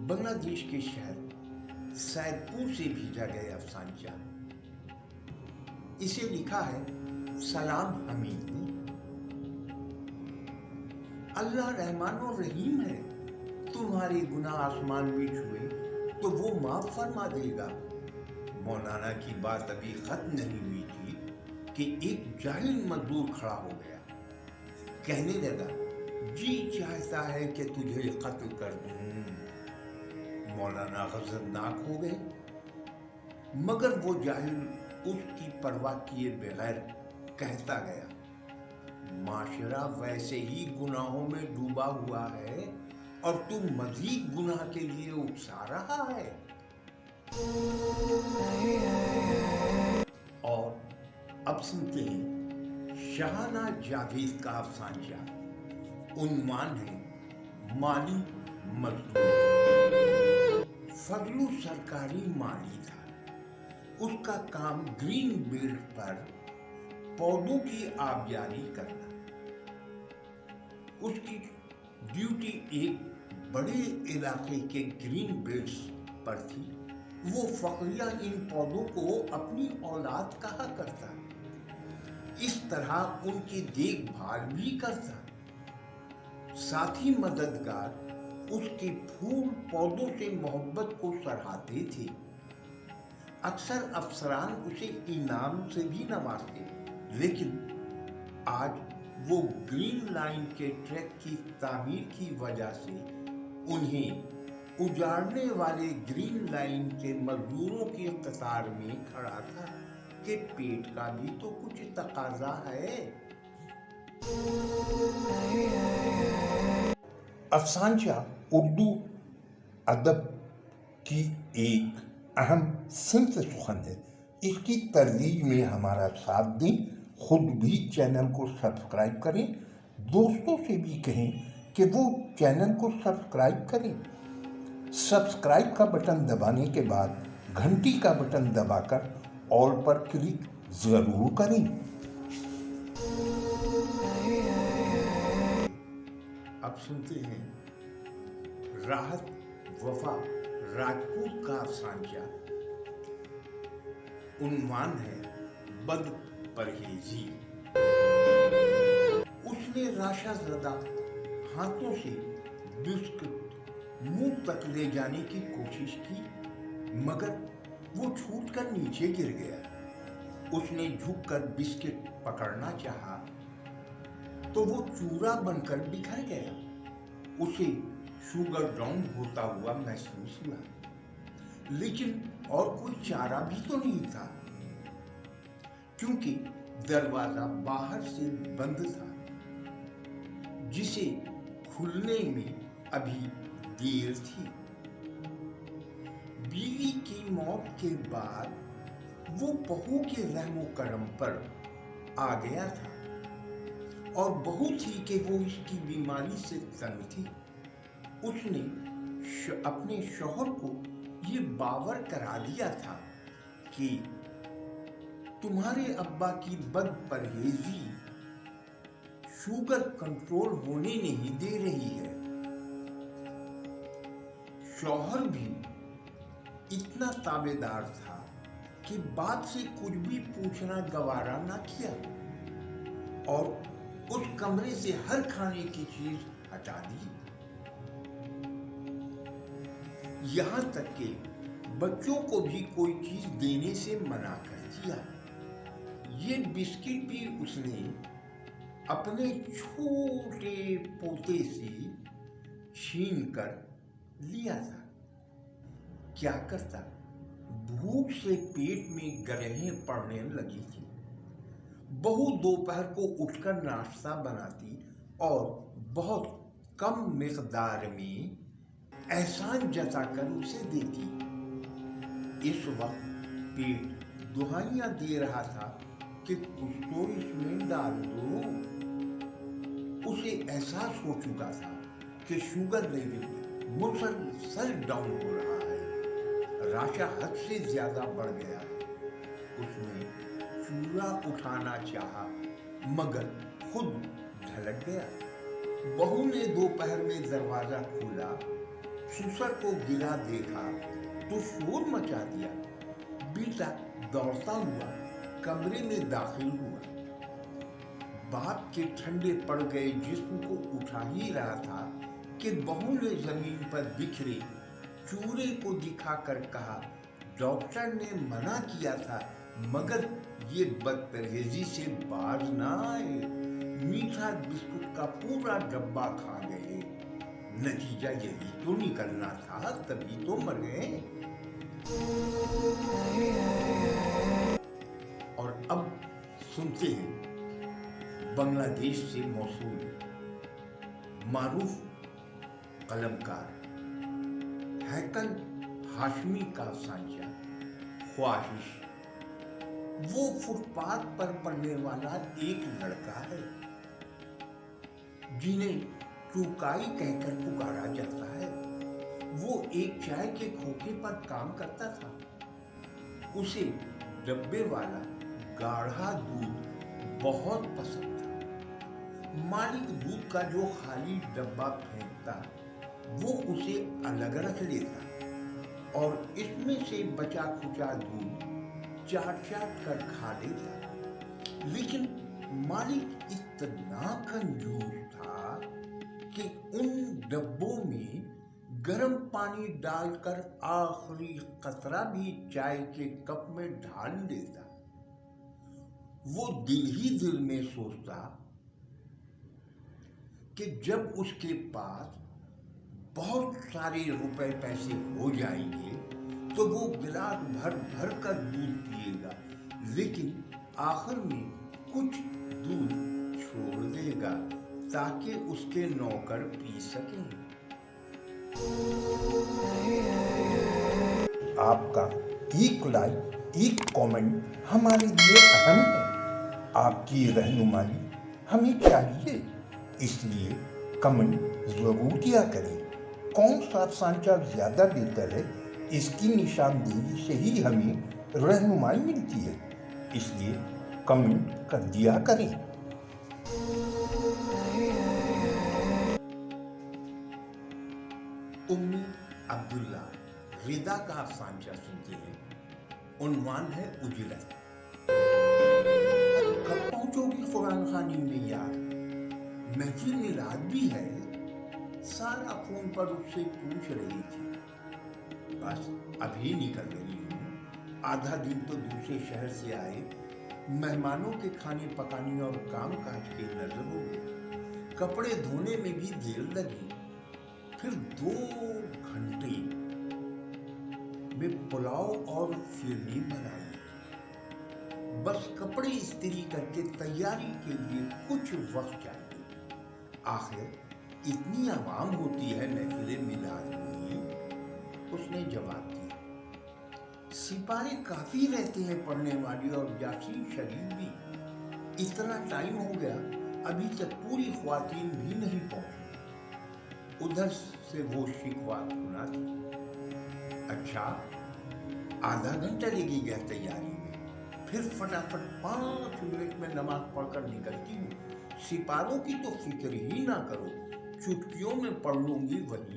बांग्लादेश के शहर सैदपुर से भेजा गया अफसानचा। इसे लिखा है सलाम हमीद ने। अल्लाह रहमान और रहीम है, तुम्हारे गुनाह आसमान में छुए तो वो माफ फरमा देगा। मौलाना की बात अभी खत्म नहीं हुई थी कि एक जाहिल मजदूर खड़ा हो गया। कहने लगा, जी चाहता है कि तुझे कत्ल कर दूं। मौलाना गजबनाक हो गए, मगर वो जाहिल उसकी परवाह किए बगैर कहता गया, माशरा वैसे ही गुनाहों में डूबा हुआ है और तू मजीद गुनाह के लिए उकसा रहा है। और अब सुनते हैं शाहाना जावेद का अफसानचा। उन्वान है माली मजदूर। फजलू सरकारी माली था। उसका काम ग्रीन बेल्ट पर पौधों की आबियारी करना। उसकी ड्यूटी एक बड़े इलाके के ग्रीन बेल्ट्स पर थी। वो फखरिया इन पौधों को अपनी औलाद कहा करता, इस तरह उनकी देखभाल भी करता। साथ ही मददगार उसके फूल पौधों से मोहब्बत को सराहते थे। अक्सर अफसरान उसे इनाम से भी नवाजते, लेकिन आज वो ग्रीन लाइन के ट्रैक की तामीर की वजह से उन्हें उजाड़ने वाले ग्रीन लाइन के मजदूरों की कतार में खड़ा था कि पेट का भी तो कुछ तकाजा है। अफसानचा उर्दू अदब की एक अहम सिंफ सुखन है। इसकी तरजीह में हमारा साथ दें, खुद भी चैनल को सब्सक्राइब करें, दोस्तों से भी कहें कि वो चैनल को सब्सक्राइब करें। सब्सक्राइब का बटन दबाने के बाद घंटी का बटन दबाकर ऑल पर क्लिक जरूर करें। अब सुनते हैं राहत वफा राजपूत का अफसानचा। उन्वान है बद परहेजी। उसने राशाज़दा हाथों से बिस्कुट मुंह तक ले जाने की कोशिश की, मगर वो छूटकर नीचे गिर गया। उसने झुककर बिस्किट पकड़ना चाहा तो वो चूरा बनकर बिखर गया। उसे शुगर डाउन होता हुआ महसूस हुआ, लेकिन और कोई चारा भी तो नहीं था, क्योंकि दरवाजा बाहर से बंद था, जिसे खुलने में अभी देर थी। बीवी की मौत के बाद वो बहू के रहमो करम पर आ गया था और बहू थी कि वो इसकी बीमारी से तंग थी। उसने अपने शौहर को ये बावर करा दिया था कि तुम्हारे अब्बा की बद परहेजी शुगर कंट्रोल होने नहीं दे रही है। शौहर भी इतना ताबेदार था कि बात से कुछ भी पूछना गवारा ना किया और उस कमरे से हर खाने की चीज हटा दी। यहां तक कि बच्चों को भी कोई चीज देने से मना कर दिया। ये बिस्किट भी उसने अपने छोटे पोते से छीन कर लिया था। क्या करता, भूख से पेट में गरहें पड़ने लगी थी। बहू दोपहर को उठकर नाश्ता बनाती और बहुत कम मिकदार में एहसान जताकर उसे देती। इस वक्त पेट दुहाइयां दे रहा था कि कुछ तो इसमें डाल दो। उसे एहसास हो चुका था कि शुगर लेवल मुसलसल डाउन हो रहा है। राशा हद से ज्यादा बढ़ गया है। उसने चूरा उठाना चाहा, मगर खुद ढलक गया। बहू ने दोपहर में दरवाजा खोला सुसर को गिरा देखा तो शोर मचा दिया। बेटा दौड़ता हुआ कमरे में दाखिल हुआ। बाप के ठंडे पड़ गए जिस्म को उठा ही रहा था कि बहू ने जमीन पर बिखरे चूरे को दिखाकर कहा, डॉक्टर ने मना किया था मगर ये बदपरहेजी से बाज ना आए। मीठा बिस्कुट का पूरा डब्बा खा गए। नतीजा यही तो निकलना था, तभी तो मर गए। और अब सुनते हैं बांग्लादेश से मौसूल मारूफ कलमकार हैकल हाशमी का सांचा ख्वाहिश। वो फुटपाथ पर पढ़ने वाला एक लड़का है जिन्हें चुकाई कहकर पुकारा जाता है। वो एक चाय के खोखे पर काम करता था। उसे डब्बे वाला गाढ़ा दूध बहुत पसंद था। मालिक दूध का जो खाली डब्बा फेंकता वो उसे अलग रख लेता और इसमें से बचा खुचा दूध चाट चाट कर खा लेता। लेकिन मालिक इतना कंजूस था कि उन डब्बों में गर्म पानी डालकर आखिरी कतरा भी चाय के कप में ढाल देता। वो दिल ही दिल में सोचता कि जब उसके पास बहुत सारे रुपए पैसे हो जाएंगे तो वो गिलास भर भर कर दूध पिएगा, लेकिन आखिर में कुछ दूध छोड़ देगा ताकि उसके नौकर पी सकें। आपका एक लाइक, एक कमेंट हमारे लिए अहम है। आपकी रहनुमाई हमें चाहिए, इसलिए कमेंट जरूर किया करें। कौन सा सांचा ज्यादा बेहतर है, इसकी निशानदेही से ही हमें रहनुमाई मिलती है, इसलिए कमेंट कर दिया करें। उम्मी अब्दुल्ला रिदा का सांचा सुनते हैं। उन्वान है उजरत। कब पहुंचोगी कुरान खानी में यार, महफिल मिलाद भी है। सारा फोन पर उससे पूछ रही थी, बस अभी निकल रही हूँ। आधा दिन तो दूसरे शहर से आए मेहमानों के खाने पकाने और काम काज के नजर हो गए। कपड़े धोने में भी देर लगी। फिर 2 घंटे में पुलाव और फिरनी बनाई। बस कपड़े इस्त्री करके तैयारी के लिए कुछ वक्त चाहिए। आखिर इतनी आवाम होती है महफिल मिलाद में, उसने जवाब दिया। सिपाही काफी रहते हैं पढ़ने वाली और यासीन शरीफ भी। इतना टाइम हो गया अभी तक पूरी ख्वातीन भी नहीं पहुंची। उधर से वो शिकवा सुना था। अच्छा, आधा घंटा लगेगा तैयारी में, फिर फटाफट 5 मिनट में नमाज पढ़कर निकलती हूँ। सिपारों की तो फिक्र ही ना करो, चुटकियों में पढ़ लूंगी वही।